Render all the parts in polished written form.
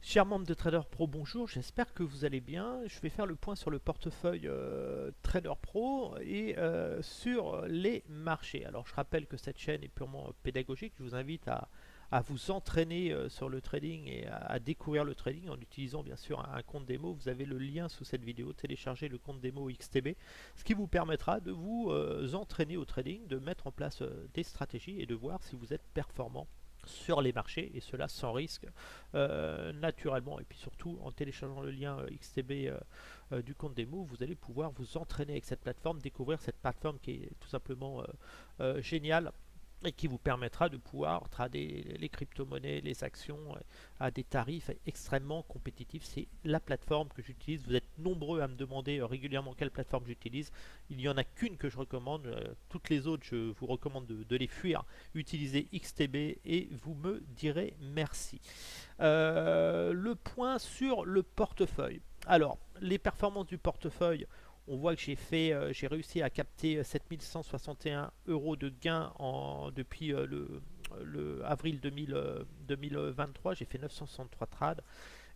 Chers membres de Trader Pro, bonjour, j'espère que vous allez bien. Je vais faire le point sur le portefeuille Trader Pro et sur les marchés. Alors je rappelle que cette chaîne est purement pédagogique, je vous invite à vous entraîner sur le trading et à découvrir le trading en utilisant bien sûr un compte démo. Vous avez le lien sous cette vidéo, téléchargez le compte démo XTB, ce qui vous permettra de vous entraîner au trading, de mettre en place des stratégies et de voir si vous êtes performant sur les marchés, et cela sans risque naturellement. Et puis surtout en téléchargeant le lien XTB du compte démo, vous allez pouvoir vous entraîner avec cette plateforme, découvrir cette plateforme qui est tout simplement géniale et qui vous permettra de pouvoir trader les crypto-monnaies, les actions à des tarifs extrêmement compétitifs. C'est la plateforme que j'utilise. Vous êtes nombreux à me demander régulièrement quelle plateforme j'utilise. Il n'y en a qu'une que je recommande. Toutes les autres, je vous recommande de les fuir. Utilisez XTB et vous me direz merci. Le point sur le portefeuille. Alors, les performances du portefeuille, on voit que j'ai réussi à capter 7161 euros de gains depuis le avril 2023. J'ai fait 963 trades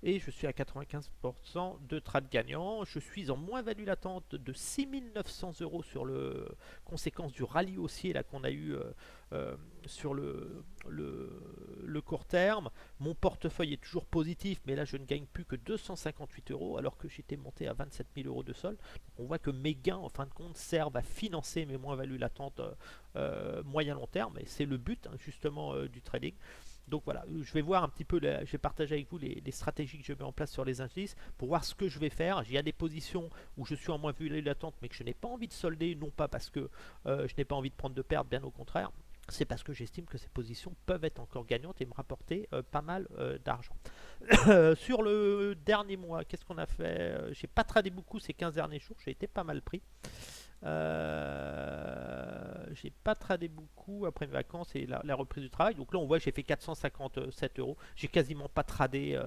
et je suis à 95% de trades gagnants. Je suis en moins-value latente de 6900 euros sur le conséquence du rallye haussier là qu'on a eu sur le court terme. Mon portefeuille est toujours positif, mais là je ne gagne plus que 258 euros alors que j'étais monté à 27 000 euros de sol. Donc on voit que mes gains en fin de compte servent à financer mes moins-values latentes moyen-long terme, et c'est le but justement du trading. Donc voilà, je vais voir un petit peu, je vais partager avec vous les stratégies que je mets en place sur les indices pour voir ce que je vais faire. Il y a des positions où je suis en moins-value latente mais que je n'ai pas envie de solder, non pas parce que je n'ai pas envie de prendre de pertes, bien au contraire. C'est parce que j'estime que ces positions peuvent être encore gagnantes et me rapporter pas mal d'argent. Sur le dernier mois, qu'est-ce qu'on a fait? J'ai pas tradé beaucoup ces 15 derniers jours, j'ai été pas mal pris. J'ai pas tradé beaucoup après mes vacances et la reprise du travail. Donc là, on voit que j'ai fait 457 euros. J'ai quasiment pas tradé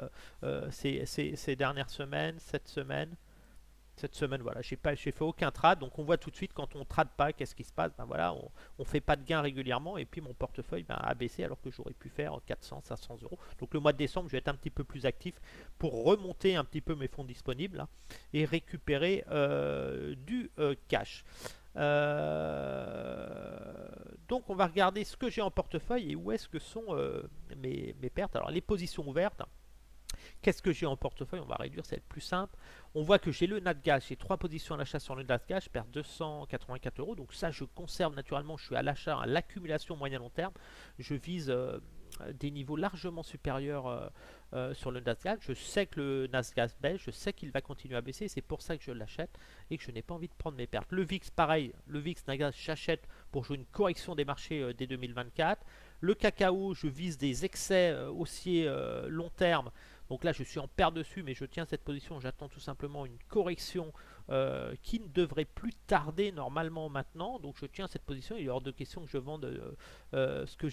ces dernières semaines, cette semaine. Cette semaine, voilà, j'ai fait aucun trade. Donc on voit tout de suite quand on trade pas, qu'est-ce qui se passe. Ben voilà, on fait pas de gains régulièrement et puis mon portefeuille a baissé alors que j'aurais pu faire 400, 500 euros. Donc le mois de décembre, je vais être un petit peu plus actif pour remonter un petit peu mes fonds disponibles là, et récupérer du cash. Donc on va regarder ce que j'ai en portefeuille et où est-ce que sont mes pertes. Alors les positions ouvertes. Qu'est-ce que j'ai en portefeuille? On va réduire, c'est le plus simple. On voit que j'ai le Nasdaq, j'ai 3 positions à l'achat sur le Nasdaq, je perds 284 euros. Donc ça, je conserve naturellement, je suis à l'achat, à l'accumulation moyen-long terme. Je vise des niveaux largement supérieurs sur le Nasdaq. Je sais que le Nasdaq baisse, je sais qu'il va continuer à baisser, c'est pour ça que je l'achète et que je n'ai pas envie de prendre mes pertes. Le VIX, pareil, le VIX Nasdaq, j'achète pour jouer une correction des marchés dès 2024. Le cacao, je vise des excès haussiers long terme. Donc là, je suis en perte dessus, mais je tiens cette position. J'attends tout simplement une correction qui ne devrait plus tarder normalement maintenant. Donc je tiens cette position. Il est hors de question que je vende ce que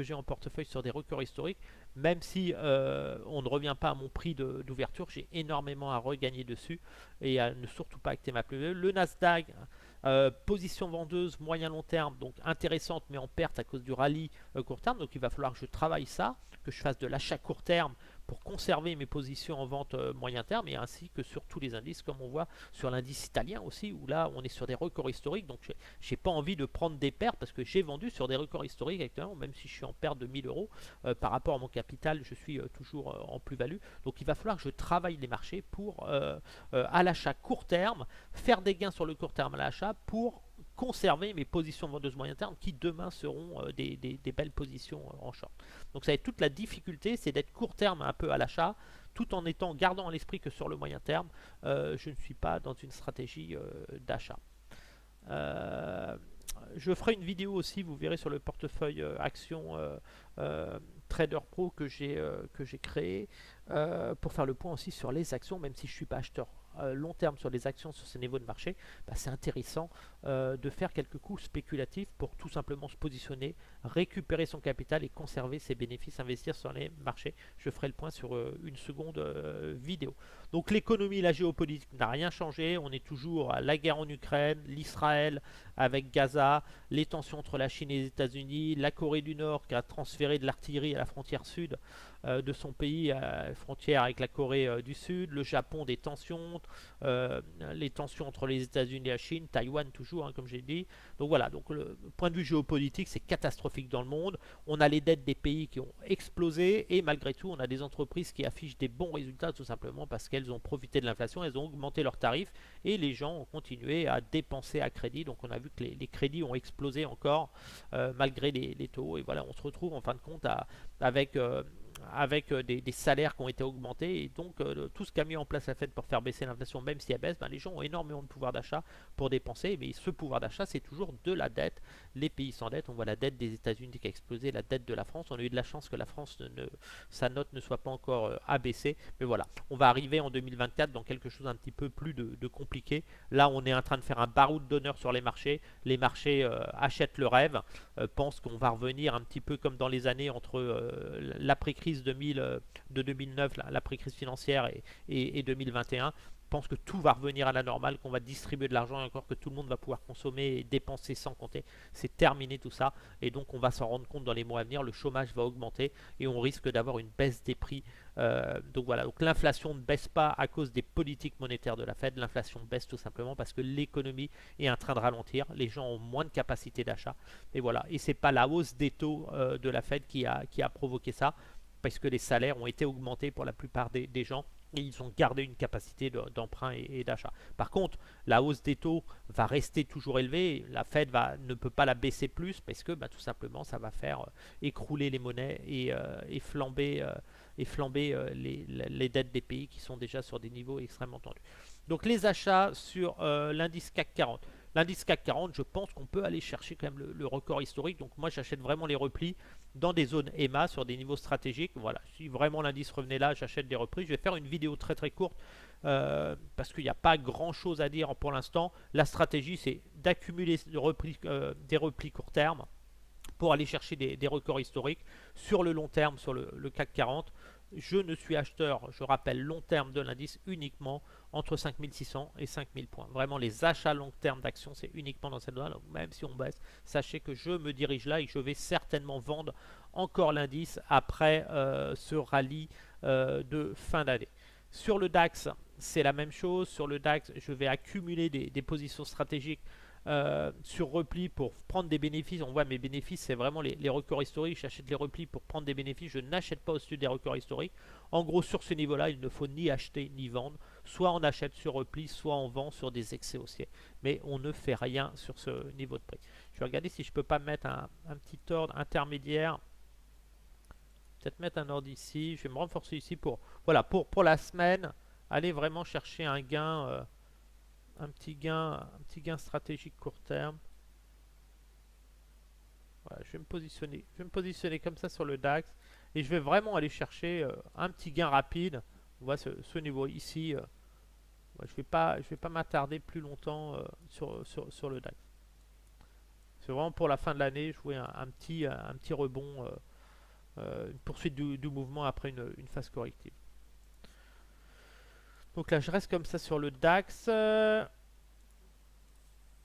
j'ai en portefeuille sur des records historiques. Même si on ne revient pas à mon prix d'ouverture, j'ai énormément à regagner dessus et à ne surtout pas acter ma plus-value. Le Nasdaq, position vendeuse moyen long terme, donc intéressante mais en perte à cause du rallye court terme. Donc il va falloir que je travaille ça, que je fasse de l'achat court terme pour conserver mes positions en vente moyen terme, et ainsi que sur tous les indices, comme on voit sur l'indice italien aussi, où là on est sur des records historiques. Donc j'ai pas envie de prendre des pertes parce que j'ai vendu sur des records historiques actuellement, même si je suis en perte de 1000 euros par rapport à mon capital, je suis toujours en plus-value. Donc il va falloir que je travaille les marchés pour à l'achat court terme, faire des gains sur le court terme à l'achat pour conserver mes positions vendeuses moyen terme qui demain seront des belles positions en short. Donc ça va être toute la difficulté, c'est d'être court terme un peu à l'achat tout en gardant à l'esprit que sur le moyen terme, je ne suis pas dans une stratégie d'achat. Euh, je ferai une vidéo aussi, vous verrez, sur le portefeuille action Trader Pro que j'ai créé pour faire le point aussi sur les actions, même si je ne suis pas acheteur long terme sur les actions sur ces niveaux de marché. Bah, c'est intéressant de faire quelques coups spéculatifs pour tout simplement se positionner, récupérer son capital et conserver ses bénéfices, investir sur les marchés. Je ferai le point sur une seconde vidéo. Donc l'économie, la géopolitique n'a rien changé. On est toujours à la guerre en Ukraine, l'Israël avec Gaza, les tensions entre la Chine et les États-Unis, la Corée du Nord qui a transféré de l'artillerie à la frontière sud de son pays, frontière avec la Corée du Sud, le Japon, des tensions, les tensions entre les États-Unis et la Chine, Taïwan toujours, hein, comme j'ai dit. Donc voilà, donc le point de vue géopolitique, c'est catastrophique dans le monde. On a les dettes des pays qui ont explosé et malgré tout, on a des entreprises qui affichent des bons résultats tout simplement parce qu'elles ont profité de l'inflation, elles ont augmenté leurs tarifs et les gens ont continué à dépenser à crédit. Donc on a vu que les crédits ont explosé encore malgré les taux. Et voilà, on se retrouve en fin de compte avec des salaires qui ont été augmentés et donc tout ce qu'a mis en place la Fed pour faire baisser l'inflation, même si elle baisse, ben, les gens ont énormément de pouvoir d'achat pour dépenser, mais ce pouvoir d'achat c'est toujours de la dette. Les pays sans dette, on voit la dette des États-Unis qui a explosé, la dette de la France. On a eu de la chance que la France sa note ne soit pas encore abaissée, mais voilà, on va arriver en 2024 dans quelque chose un petit peu plus de compliqué. Là on est en train de faire un baroud d'honneur sur les marchés achètent le rêve, pensent qu'on va revenir un petit peu comme dans les années entre l'après-crise de 2009, l'après-crise financière et 2021, pense que tout va revenir à la normale, qu'on va distribuer de l'argent et encore que tout le monde va pouvoir consommer et dépenser sans compter. C'est terminé tout ça et donc on va s'en rendre compte dans les mois à venir, le chômage va augmenter et on risque d'avoir une baisse des prix. Donc voilà, donc l'inflation ne baisse pas à cause des politiques monétaires de la Fed, l'inflation baisse tout simplement parce que l'économie est en train de ralentir, les gens ont moins de capacité d'achat et voilà, et c'est pas la hausse des taux de la Fed qui a provoqué ça parce que les salaires ont été augmentés pour la plupart des gens et ils ont gardé une capacité d'emprunt et d'achat. Par contre, la hausse des taux va rester toujours élevée. La Fed ne peut pas la baisser plus parce que tout simplement ça va faire écrouler les monnaies et flamber, les dettes des pays qui sont déjà sur des niveaux extrêmement tendus. Donc les achats sur l'indice CAC 40. L'indice CAC 40, je pense qu'on peut aller chercher quand même le record historique. Donc moi j'achète vraiment les replis dans des zones EMA sur des niveaux stratégiques. Voilà, si vraiment l'indice revenait là, j'achète des replis. Je vais faire une vidéo très très courte parce qu'il n'y a pas grand chose à dire pour l'instant. La stratégie c'est d'accumuler des replis court terme pour aller chercher des records historiques sur le long terme sur le CAC 40. Je ne suis acheteur, je rappelle, long terme de l'indice uniquement entre 5600 et 5000 points. Vraiment, les achats long terme d'actions, c'est uniquement dans cette zone. Donc, même si on baisse, sachez que je me dirige là et que je vais certainement vendre encore l'indice après ce rallye de fin d'année. Sur le DAX, c'est la même chose. Sur le DAX, je vais accumuler des positions stratégiques sur repli pour prendre des bénéfices. On voit mes bénéfices, c'est vraiment les records historiques. J'achète les replis pour prendre des bénéfices. Je n'achète pas au-dessus des records historiques. En gros, sur ce niveau-là, il ne faut ni acheter ni vendre. Soit on achète sur repli, soit on vend sur des excès haussiers. Mais on ne fait rien sur ce niveau de prix. Je vais regarder si je peux pas mettre un petit ordre intermédiaire. Peut-être mettre un ordre ici. Je vais me renforcer ici pour, voilà, pour la semaine. Aller vraiment chercher un gain. Un petit gain stratégique court terme. Voilà, je vais me positionner comme ça sur le DAX et je vais vraiment aller chercher un petit gain rapide. On voit ce niveau ici. Je vais pas m'attarder plus longtemps sur le DAX. C'est vraiment pour la fin de l'année jouer un petit rebond, une poursuite du mouvement après une phase corrective. Donc là, je reste comme ça sur le DAX.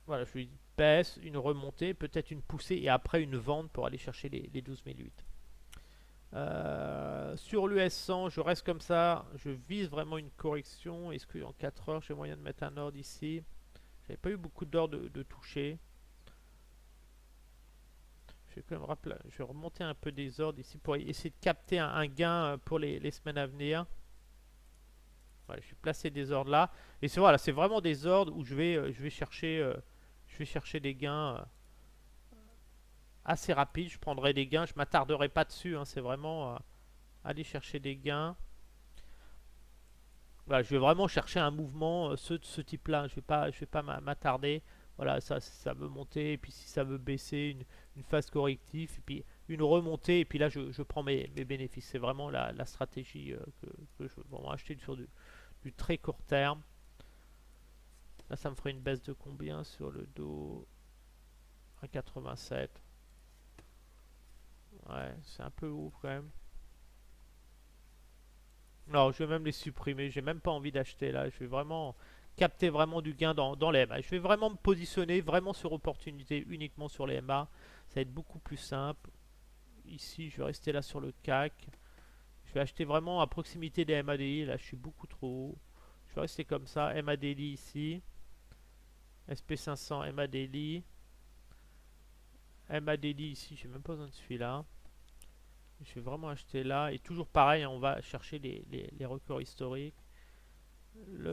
Voilà, je lui baisse, une remontée, peut-être une poussée et après une vente pour aller chercher les 12008. Sur l'US 100, je reste comme ça. Je vise vraiment une correction. Est-ce qu'en 4 heures, j'ai moyen de mettre un ordre ici? J'avais pas eu beaucoup d'ordres de toucher. Je vais quand même rappeler, je vais remonter un peu des ordres ici pour essayer de capter un gain pour les semaines à venir. Voilà, je vais placer des ordres là. Et c'est voilà, c'est vraiment des ordres où je vais chercher des gains assez rapides. Je prendrai des gains, je m'attarderai pas dessus. Hein, c'est vraiment aller chercher des gains. Voilà, je vais vraiment chercher un mouvement de ce type-là. Je vais pas m'attarder. Voilà, ça veut monter, et puis si ça veut baisser, une phase corrective, et puis une remontée, et puis là je prends mes bénéfices. C'est vraiment la stratégie que je veux vraiment acheter sur du très court terme. Là, ça me ferait une baisse de combien sur le dos? 1,87. Ouais, c'est un peu haut quand même. Non, je vais même les supprimer. J'ai même pas envie d'acheter là. Je vais vraiment capter vraiment du gain dans les MA. Je vais vraiment me positionner vraiment sur opportunité uniquement sur les MA. Ça va être beaucoup plus simple. Ici, je vais rester là sur le CAC. Je vais acheter vraiment à proximité des MADI. Là, je suis beaucoup trop haut. Je vais rester comme ça. MADI ici. SP500 MADI. MADI ici. J'ai même pas besoin de celui-là. Je vais vraiment acheter là. Et toujours pareil, hein, on va chercher les records historiques. Là,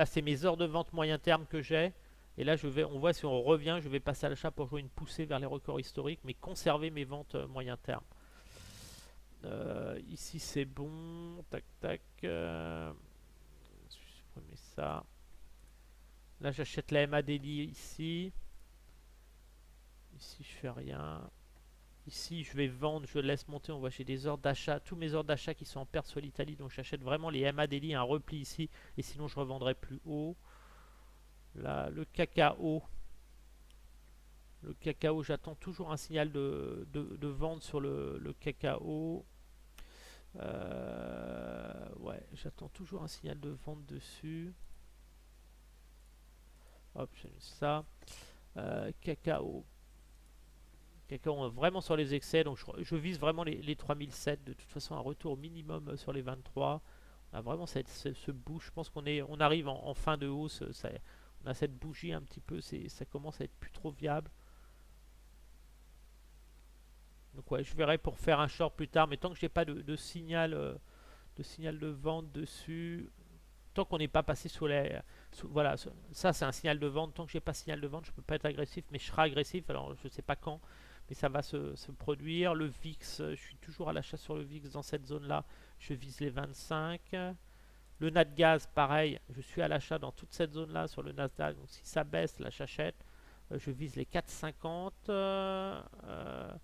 c'est mes heures de vente moyen terme que j'ai. Et là, on voit si on revient, je vais passer à l'achat pour jouer une poussée vers les records historiques, mais conserver mes ventes moyen terme. Ici, c'est bon. Tac, tac. Je vais supprimer ça. Là, j'achète la MADI ici. Ici, je fais rien. Ici, je vais vendre, je laisse monter. On voit j'ai des ordres d'achat, tous mes ordres d'achat qui sont en perte sur l'Italie. Donc, j'achète vraiment les MADI, un repli ici. Et sinon, je revendrai plus haut. Là, le cacao. Le cacao, j'attends toujours un signal de vente sur le cacao. Ouais, j'attends toujours un signal de vente dessus. Hop, j'ai mis ça. Cacao. Cacao, vraiment sur les excès. Donc je vise vraiment les 3007. De toute façon, un retour au minimum sur les 23. On a vraiment ce bouge. Je pense on arrive en fin de hausse. On a cette bougie un petit peu. Ça commence à être plus trop viable. Donc ouais, je verrai pour faire un short plus tard. Mais tant que j'ai pas de signal de vente dessus, tant qu'on n'est pas passé voilà, ça c'est un signal de vente. Tant que j'ai pas signal de vente, je peux pas être agressif, mais je serai agressif. Alors je sais pas quand, mais ça va se produire. Le VIX, je suis toujours à l'achat sur le VIX dans cette zone là. Je vise les 25. Le Natgaz, pareil, je suis à l'achat dans toute cette zone là sur le Nasdaq. Donc si ça baisse, là j'achète. Je vise les 4,50.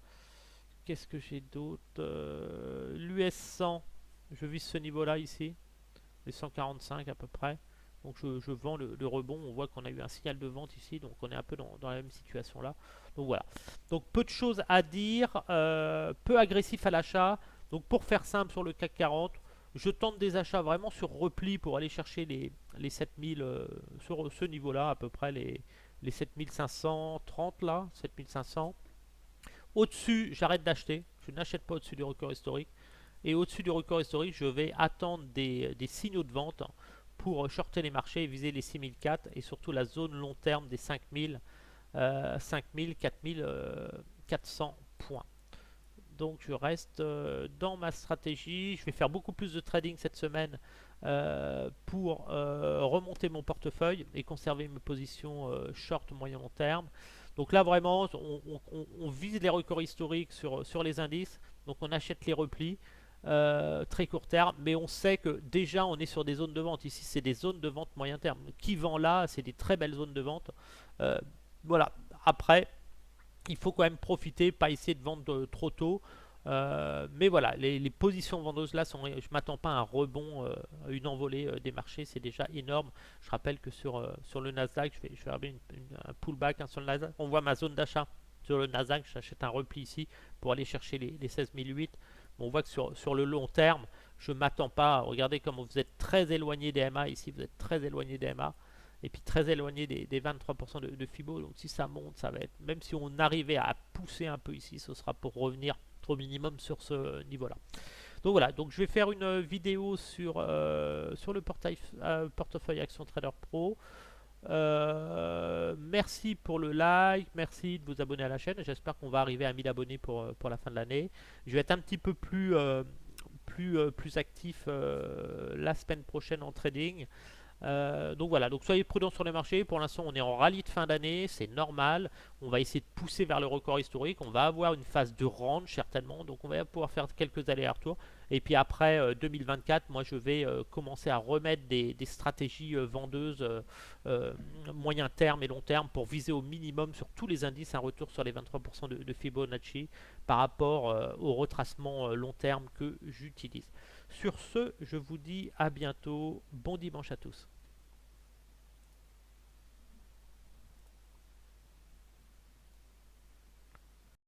Qu'est-ce que j'ai d'autre? L'US 100, je vise ce niveau là ici, les 145 à peu près. Donc je vends le rebond. On voit qu'on a eu un signal de vente ici, donc on est un peu dans la même situation là. Donc voilà. Donc peu de choses à dire, peu agressif à l'achat. Donc pour faire simple sur le CAC 40, je tente des achats vraiment sur repli pour aller chercher les 7000 sur ce niveau là, à peu près les 7530 là, 7500. Au-dessus, j'arrête d'acheter. Je n'achète pas au-dessus du record historique. Et au-dessus du record historique, je vais attendre des signaux de vente pour shorter les marchés et viser les 6004 et surtout la zone long terme des 5000, 5000, 4400 points. Donc je reste dans ma stratégie. Je vais faire beaucoup plus de trading cette semaine pour remonter mon portefeuille et conserver mes positions short moyen long terme. Donc là vraiment on vise les records historiques sur les indices. Donc on achète les replis très court terme, mais on sait que déjà on est sur des zones de vente. Ici c'est des zones de vente moyen terme. Qui vend là, c'est des très belles zones de vente. Voilà, après il faut quand même profiter, pas essayer de vendre trop tôt. Mais voilà, les positions vendeuses là, je m'attends pas à un rebond, une envolée des marchés, c'est déjà énorme. Je rappelle que sur le Nasdaq, je vais faire un pullback sur le Nasdaq. On voit ma zone d'achat sur le Nasdaq, j'achète un repli ici pour aller chercher les 16008. On voit que sur le long terme, je m'attends pas. Regardez comme vous êtes très éloigné des MA ici, vous êtes très éloigné des MA et puis très éloigné des 23% de Fibo. Donc si ça monte, ça va être, même si on arrivait à pousser un peu ici, ce sera pour revenir au minimum sur ce niveau là. Donc voilà, donc je vais faire une vidéo sur le portefeuille Action Trader Pro. Merci pour le like, merci de vous abonner à la chaîne. J'espère qu'on va arriver à 1000 abonnés pour la fin de l'année. Je vais être un petit peu plus actif la semaine prochaine en trading. Donc voilà, donc soyez prudents sur les marchés. Pour l'instant, on est en rallye de fin d'année, c'est normal. On va essayer de pousser vers le record historique. On va avoir une phase de range certainement, donc on va pouvoir faire quelques allers-retours. Et puis après 2024, moi je vais commencer à remettre des stratégies vendeuses moyen terme et long terme pour viser au minimum sur tous les indices un retour sur les 23% de Fibonacci par rapport au retracement long terme que j'utilise. Sur ce, je vous dis à bientôt. Bon dimanche à tous.